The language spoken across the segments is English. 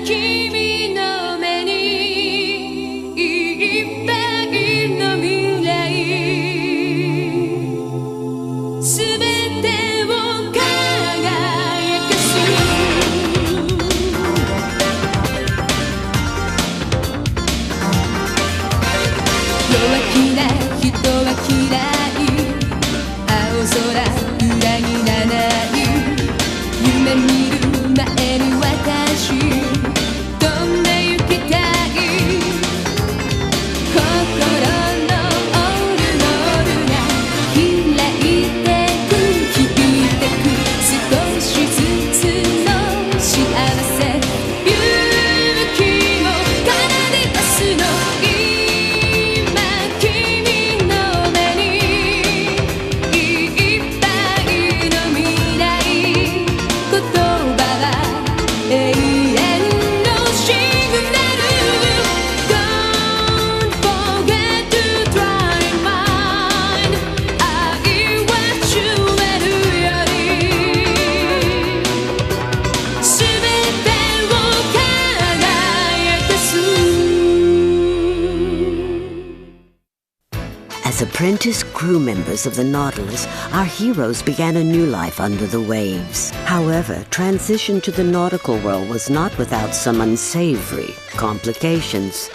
君の目にいっぱいの未来すべてを輝かす弱気な人は嫌い青空裏切らない夢見る前に私飛んで行きたい心のオールモールが開いてく響いてく少しずつの幸せ勇気を奏で出すの今君の目にいっぱいの未来言葉は永遠のシグナル Don't forget to try mine 愛はジュエルより全てを輝かす As apprentice crew members of the Nautilus, our heroes began a new life under the waves. However, transition to the nautical world was not without some unsavory complications.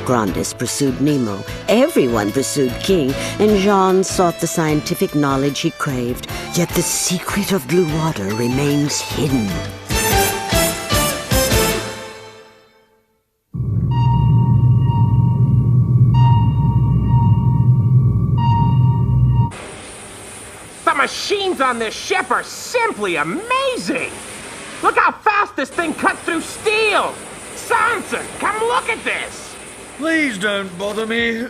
Grandis pursued Nemo, everyone pursued King, and Jean sought the scientific knowledge he craved. Yet the secret of blue water remains hidden. The machines on this ship are simply amazing! Look how fast this thing cuts through steel! Sansa, come look at this! Please don't bother me.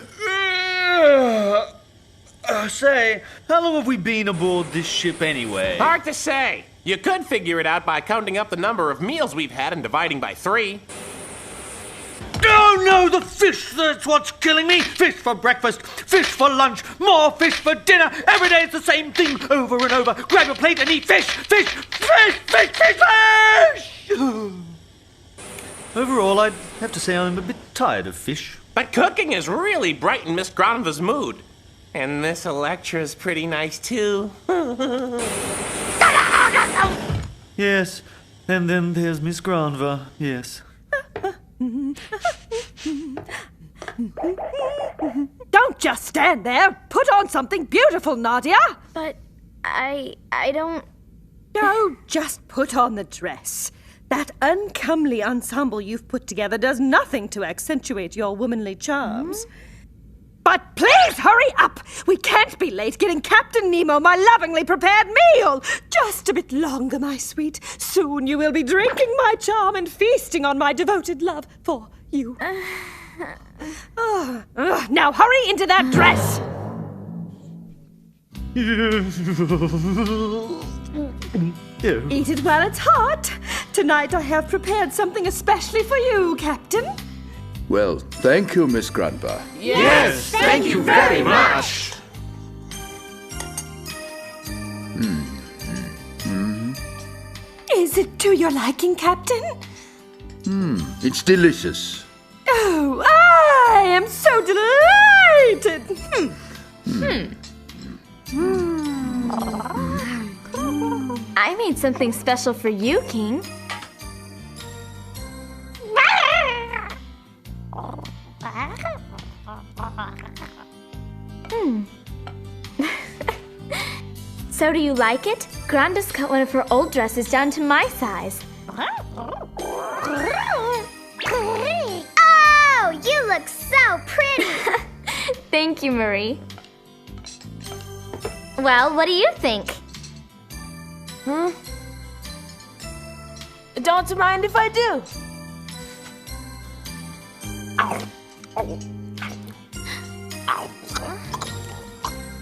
Say, how long have we been aboard this ship anyway? Hard to say. You could figure it out by counting up the number of meals we've had and dividing by 3. Oh no, the fish! That's what's killing me! Fish for breakfast, fish for lunch, more fish for dinner! Every day it's the same thing, over and over. Grab a plate and eat fish! Fish! Fish! Fish! Fish! Fish! Overall, I'd have to say I'm a bit tired of fish. But cooking has really brightened Miss Granva's mood. And this Electra's pretty nice too. Yes, and then there's Miss Granva, yes. Don't just stand there. Put on something beautiful, Nadia. But I don't... No, just put on the dress. That uncomely ensemble you've put together does nothing to accentuate your womanly charms. But please hurry up! We can't be late getting Captain Nemo my lovingly prepared meal! Just a bit longer, my sweet. Soon you will be drinking my charm and feasting on my devoted love for you. Now hurry into that dress! Eat it while it's hot. Tonight I have prepared something especially for you, Captain. Well, thank you, Miss Granva. Yes, thank you very much. Is it to your liking, Captain? It's delicious. Oh, I am so delighted! I made something special for you, King. So do you like it? Granda's cut one of her old dresses down to my size. Oh, you look so pretty! Thank you, Marie. Well, what do you think? Don't you mind if I do?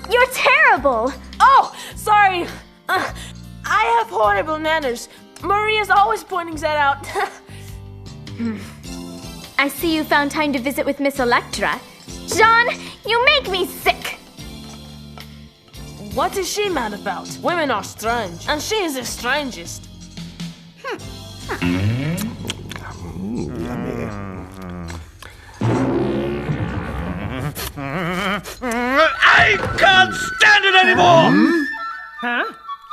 You're terrible! Oh, sorry. I have horrible manners. Maria's always pointing that out. I see you found time to visit with Miss Electra. Jean, you make me sick! What is she mad about? Women are strange, and she is the strangest. I can't stand it anymore! Huh?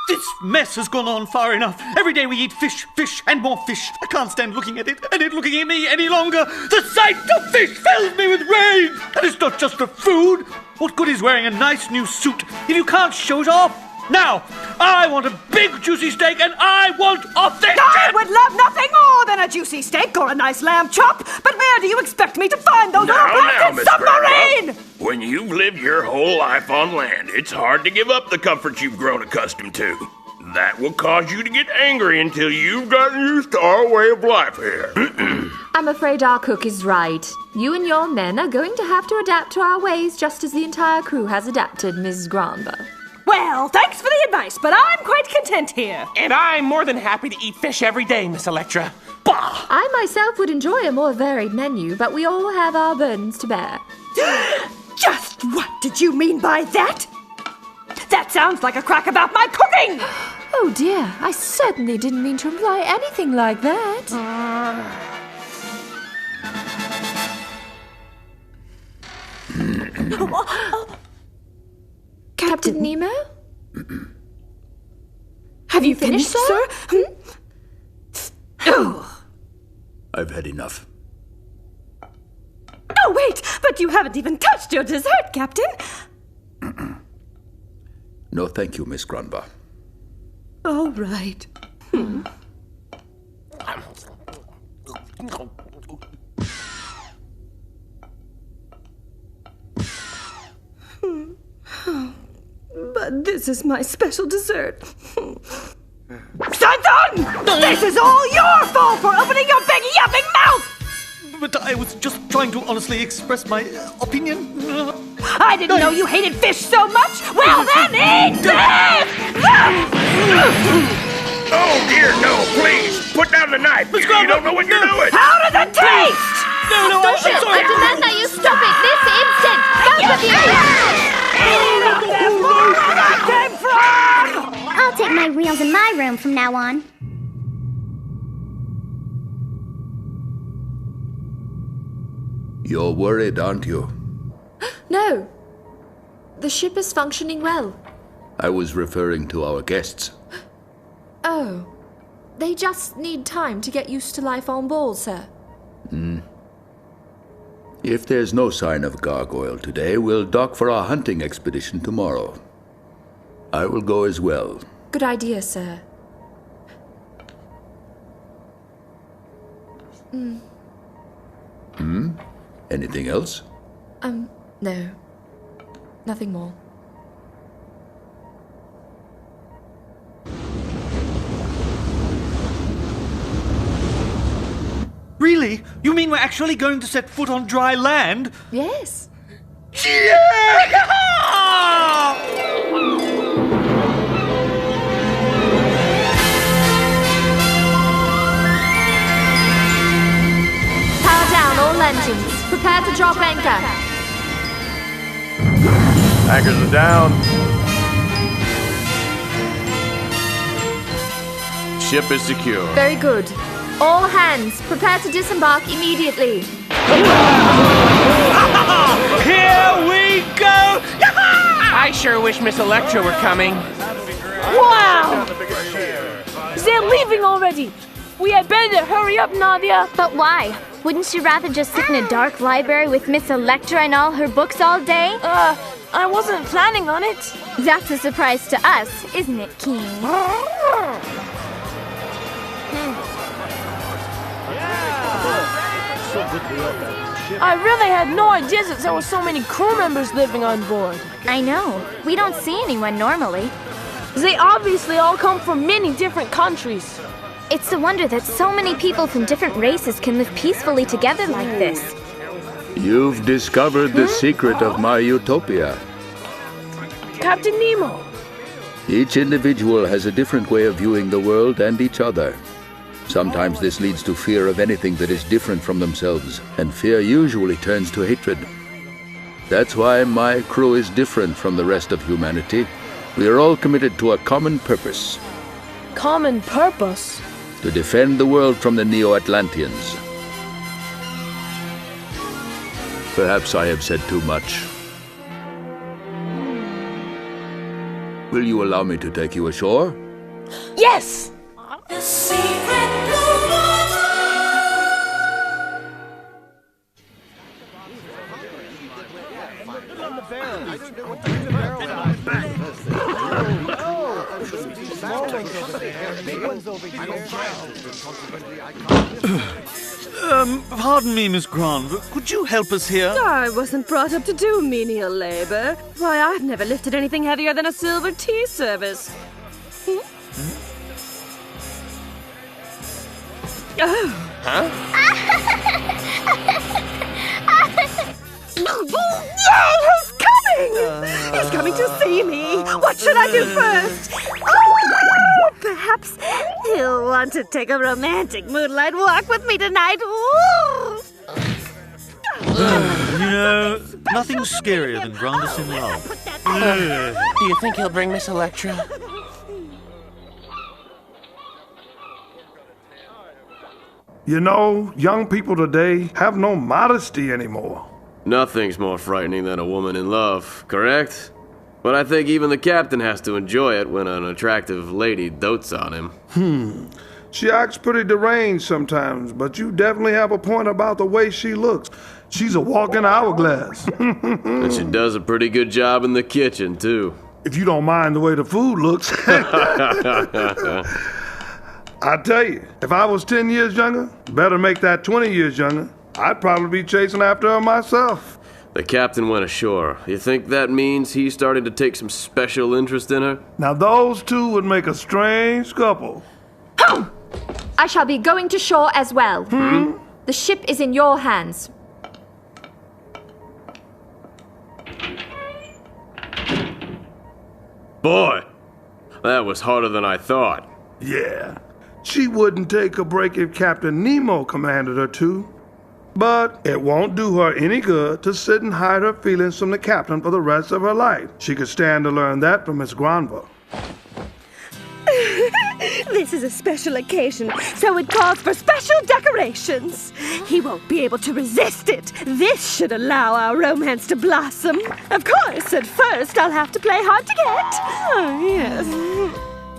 This mess has gone on far enough. Every day we eat fish, fish, and more fish. I can't stand looking at it, and it looking at me any longer. The sight of fish fills me with rage. And it's not just for food. What good is wearing a nice new suit if you can't show it off? Now, I want a big juicy steak, and I want authentic. I would love nothing more than a juicy steak or a nice lamb chop. But where do you expect me to find those on a blasted Miss submarine? Grandpa. When you've lived your whole life on land, it's hard to give up the comforts you've grown accustomed to. That will cause you to get angry until you've gotten used to our way of life here. I'm afraid our cook is right. You and your men are going to have to adapt to our ways just as the entire crew has adapted, Mrs. Granba. Well, thanks for the advice, but I'm quite content here. And I'm more than happy to eat fish every day, Miss Electra. Bah! I myself would enjoy a more varied menu, but we all have our burdens to bear. Just what did you mean by that? That sounds like a crack about my cooking! Oh dear, I certainly didn't mean to imply anything like that. Captain Nemo? Have you finished, sir? I've had enough. Oh, wait! But you haven't even touched your dessert, Captain! No, thank you, Miss Granba. All right. But this is my special dessert. Santon! This is all your fault for opening your big yapping mouth! But I was just trying to honestly express my opinion. I didn't know you hated fish so much! Well then, eat this! Oh dear, no, please! Put down the knife! You don't know what you're doing! How does it taste? No, I'm sorry. I demand that you stop it this instant! Both of you! Where that came from! I'll take my wheels in my room from now on. You're worried, aren't you? No. The ship is functioning well. I was referring to our guests. Oh. They just need time to get used to life on board, sir. If there's no sign of gargoyle today, we'll dock for our hunting expedition tomorrow. I will go as well. Good idea, sir. Anything else? No. Nothing more. Really? You mean we're actually going to set foot on dry land? Yes. Yeah! Power down, all engines. Prepare to drop anchor. Anchors are down. Ship is secure. Very good. All hands, prepare to disembark immediately. Here we go! I sure wish Miss Electra were coming. Wow! They're leaving already. We had better hurry up, Nadia. But why? Wouldn't you rather just sit in a dark library with Miss Electra and all her books all day? I wasn't planning on it. That's a surprise to us, isn't it, King? I really had no idea that there were so many crew members living on board. I know. We don't see anyone normally. They obviously all come from many different countries. It's a wonder that so many people from different races can live peacefully together like this. You've discovered the secret of my utopia. Captain Nemo. Each individual has a different way of viewing the world and each other. Sometimes this leads to fear of anything that is different from themselves, and fear usually turns to hatred. That's why my crew is different from the rest of humanity. We are all committed to a common purpose. Common purpose? to defend the world from the Neo-Atlanteans. Perhaps I have said too much. Will you allow me to take you ashore? Yes! Pardon me, Miss Grant, but could you help us here? I wasn't brought up to do menial labor. Why, I've never lifted anything heavier than a silver tea service. Oh. Huh? He's coming! He's coming to see me. What should I do first? Oh, perhaps he'll want to take a romantic moonlight walk with me tonight. Ooh. You know, nothing's scarier than Grandis in love. Do you think he'll bring Miss Electra? You know, young people today have no modesty anymore. Nothing's more frightening than a woman in love, correct? But I think even the captain has to enjoy it when an attractive lady dotes on him. She acts pretty deranged sometimes, but you definitely have a point about the way she looks. She's a walking hourglass. And she does a pretty good job in the kitchen, too. If you don't mind the way the food looks. I tell you, if I was 10 years younger, better make that 20 years younger, I'd probably be chasing after her myself. The captain went ashore. You think that means he's starting to take some special interest in her? Now those two would make a strange couple. I shall be going to shore as well. The ship is in your hands. Boy, that was harder than I thought. Yeah, she wouldn't take a break if Captain Nemo commanded her to. But it won't do her any good to sit and hide her feelings from the captain for the rest of her life. She could stand to learn that from Miss Granva. This is a special occasion, so it calls for special decorations. He won't be able to resist it. This should allow our romance to blossom. Of course, at first I'll have to play hard to get. Oh, yes.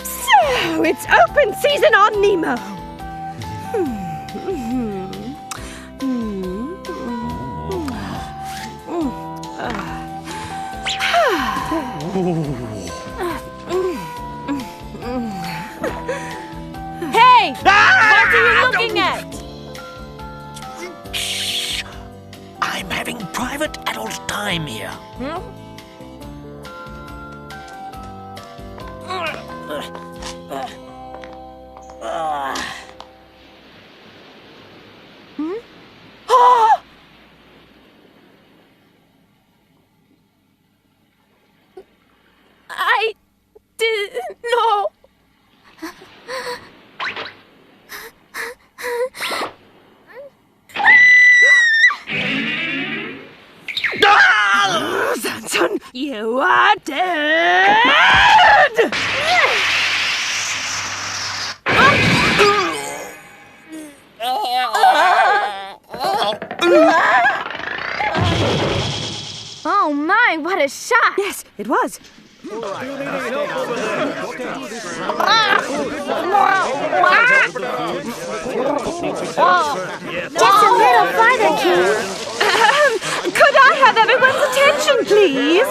So, it's open season on Nemo. Hey! What are you looking at? Shh! I'm having private adult time here. I didn't know. Samson, you are dead! Oh my, what a shot! Yes, it was. Just a little farther, King. Could I have everyone's attention, please?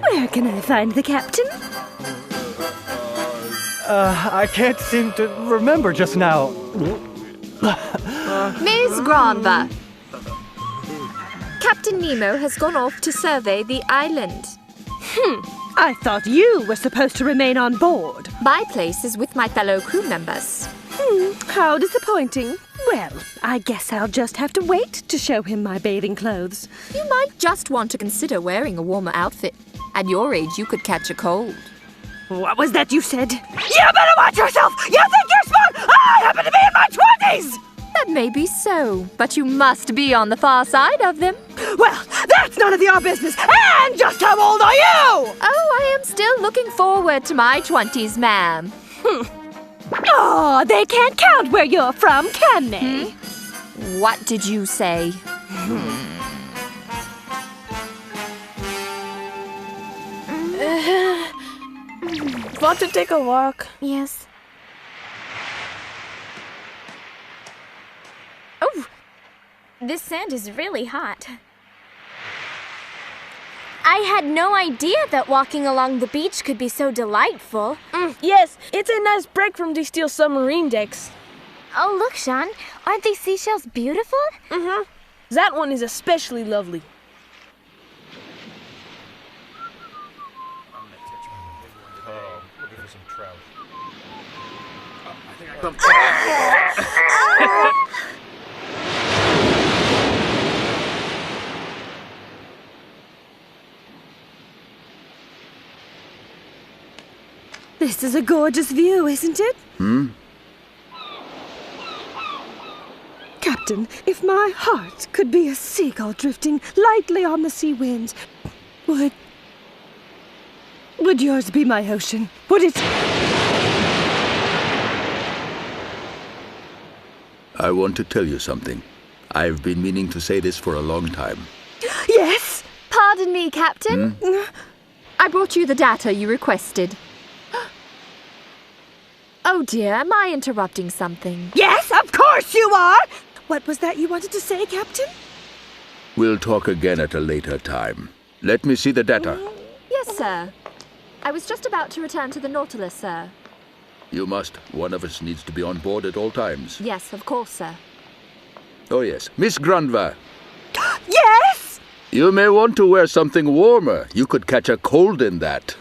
Where can I find the captain? I can't seem to remember just now. Miss Granva. Captain Nemo has gone off to survey the island. I thought you were supposed to remain on board. My place is with my fellow crew members. How disappointing. Well, I guess I'll just have to wait to show him my bathing clothes. You might just want to consider wearing a warmer outfit. At your age, you could catch a cold. What was that you said? You better watch yourself! You think you're smart? I happen to be in my boys! That may be so, but you must be on the far side of them. Well, that's none of your business. And just how old are you? Oh, I am still looking forward to my 20s, ma'am. Oh, they can't count where you're from, can they? What did you say? Want to take a walk? Yes. Oh, this sand is really hot. I had no idea that walking along the beach could be so delightful. Yes, it's a nice break from these steel submarine decks. Oh, look, Sean. Aren't these seashells beautiful? That one is especially lovely. This is a gorgeous view, isn't it? Captain, if my heart could be a seagull drifting lightly on the sea winds, would yours be my ocean? Would it? I want to tell you something. I've been meaning to say this for a long time. Yes? Pardon me, Captain. I brought you the data you requested. Oh dear, am I interrupting something? Yes, of course you are! What was that you wanted to say, Captain? We'll talk again at a later time. Let me see the data. Yes, sir. I was just about to return to the Nautilus, sir. You must. One of us needs to be on board at all times. Yes, of course, sir. Oh yes, Miss Grandva. Yes? You may want to wear something warmer. You could catch a cold in that.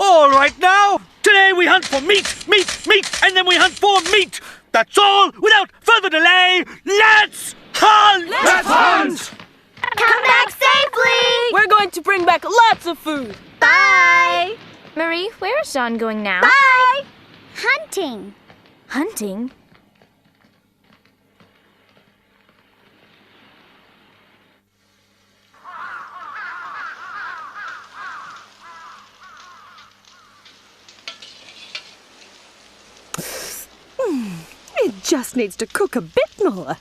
All right now, today we hunt for meat, and then we hunt for meat. That's all. Without further delay, let's hunt! Let's hunt! Come back safely! We're going to bring back lots of food. Bye! Marie, where is Sean going now? Bye! Hunting. Hunting? It just needs to cook a bit more.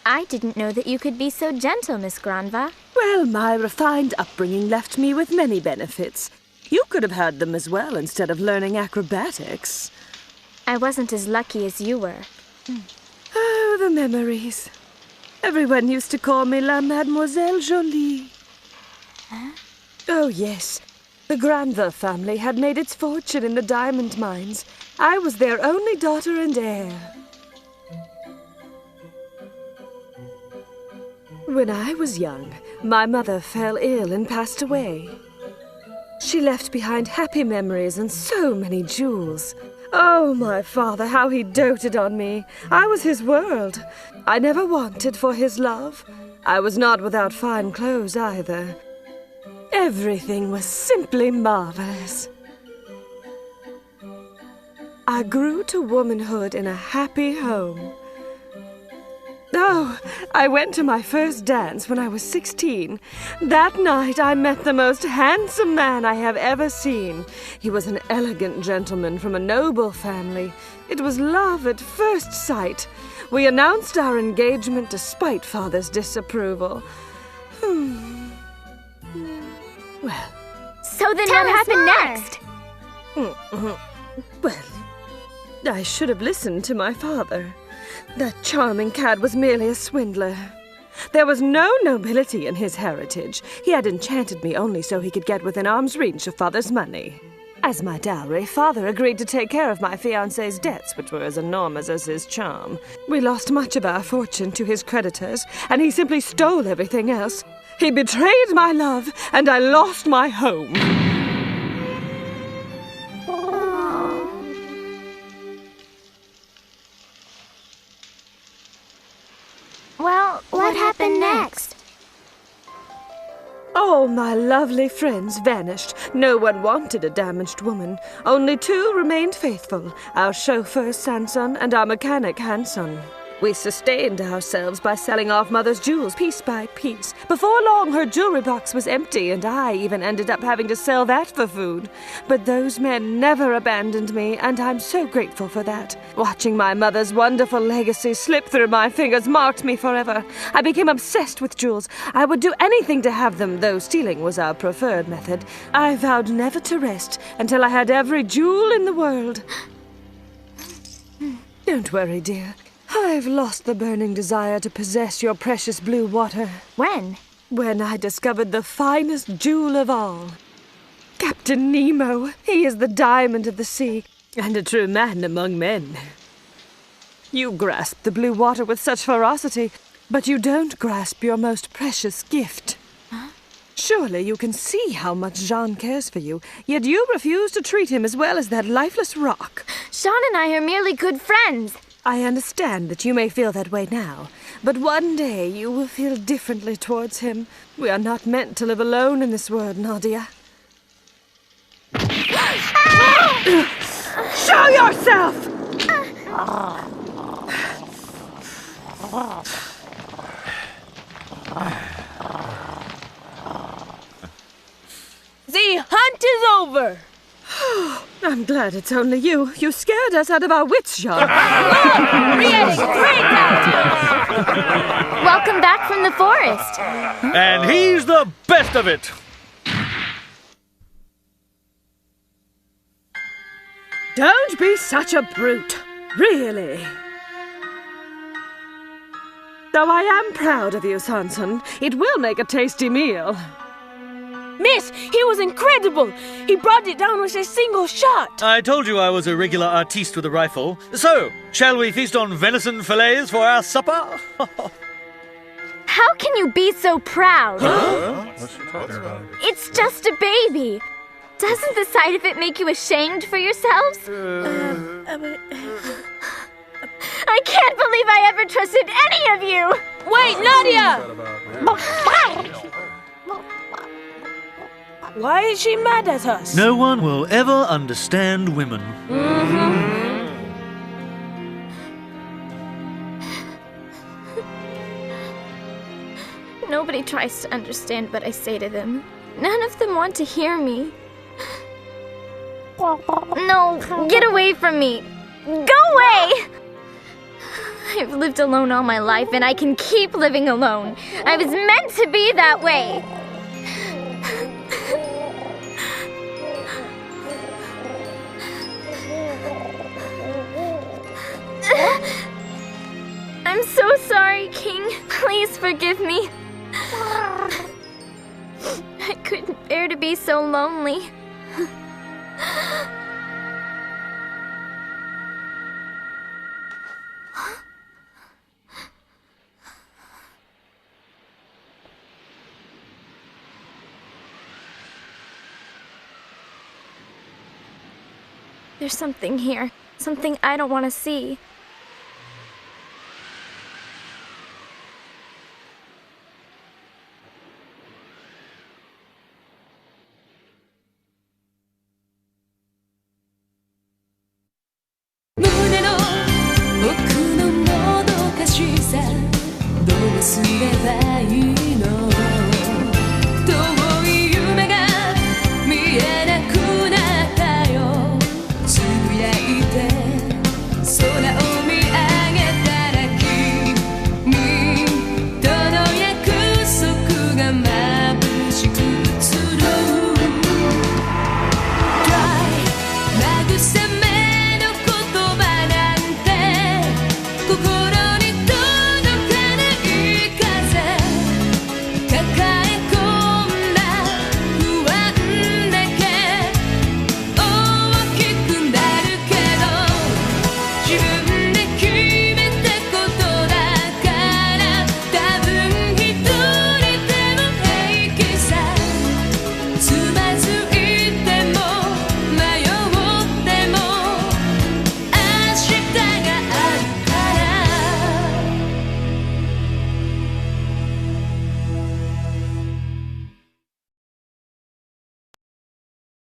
I didn't know that you could be so gentle, Miss Grandva. Well, my refined upbringing left me with many benefits. You could have had them as well instead of learning acrobatics. I wasn't as lucky as you were. Oh, the memories. Everyone used to call me La Mademoiselle Jolie. Huh? Oh, yes. The Grandva family had made its fortune in the diamond mines. I was their only daughter and heir. When I was young, my mother fell ill and passed away. She left behind happy memories and so many jewels. Oh, my father, how he doted on me. I was his world. I never wanted for his love. I was not without fine clothes either. Everything was simply marvelous. I grew to womanhood in a happy home. Oh, I went to my first dance when I was 16. That night I met the most handsome man I have ever seen. He was an elegant gentleman from a noble family. It was love at first sight. We announced our engagement despite Father's disapproval. Well. So then what happened next? Well, I should have listened to my father. That charming cad was merely a swindler. There was no nobility in his heritage. He had enchanted me only so he could get within arm's reach of Father's money. As my dowry, Father agreed to take care of my fiancé's debts, which were as enormous as his charm. We lost much of our fortune to his creditors, and he simply stole everything else. He betrayed my love, and I lost my home. Well, What happened next? All my lovely friends vanished. No one wanted a damaged woman. Only two remained faithful, our chauffeur Sanson and our mechanic Hanson. We sustained ourselves by selling off Mother's jewels piece by piece. Before long, her jewelry box was empty, and I even ended up having to sell that for food. But those men never abandoned me, and I'm so grateful for that. Watching my mother's wonderful legacy slip through my fingers marked me forever. I became obsessed with jewels. I would do anything to have them, though stealing was our preferred method. I vowed never to rest until I had every jewel in the world. Don't worry, dear. I've lost the burning desire to possess your precious blue water. When? When I discovered the finest jewel of all. Captain Nemo. He is the diamond of the sea, and a true man among men. You grasp the blue water with such ferocity, but you don't grasp your most precious gift. Huh? Surely you can see how much Jean cares for you, yet you refuse to treat him as well as that lifeless rock. Jean and I are merely good friends. I understand that you may feel that way now, but one day you will feel differently towards him. We are not meant to live alone in this world, Nadia. Show yourself! The hunt is over. I'm glad it's only you. You scared us out of our wits, Jean. Welcome back from the forest. And he's the best of it. Don't be such a brute. Really. Though I am proud of you, Sanson, it will make a tasty meal. Miss, he was incredible. He brought it down with a single shot. I told you I was a regular artiste with a rifle. So, shall we feast on venison fillets for our supper? How can you be so proud? Huh? What's she talking about? It's just a baby. Doesn't the sight of it make you ashamed for yourselves? I can't believe I ever trusted any of you. Wait, Nadia! Why is she mad at us? No one will ever understand women. Nobody tries to understand what I say to them. None of them want to hear me. No, get away from me. Go away! I've lived alone all my life, and I can keep living alone. I was meant to be that way. I'm so sorry, King. Please forgive me. I couldn't bear to be so lonely. There's something here. Something I don't want to see.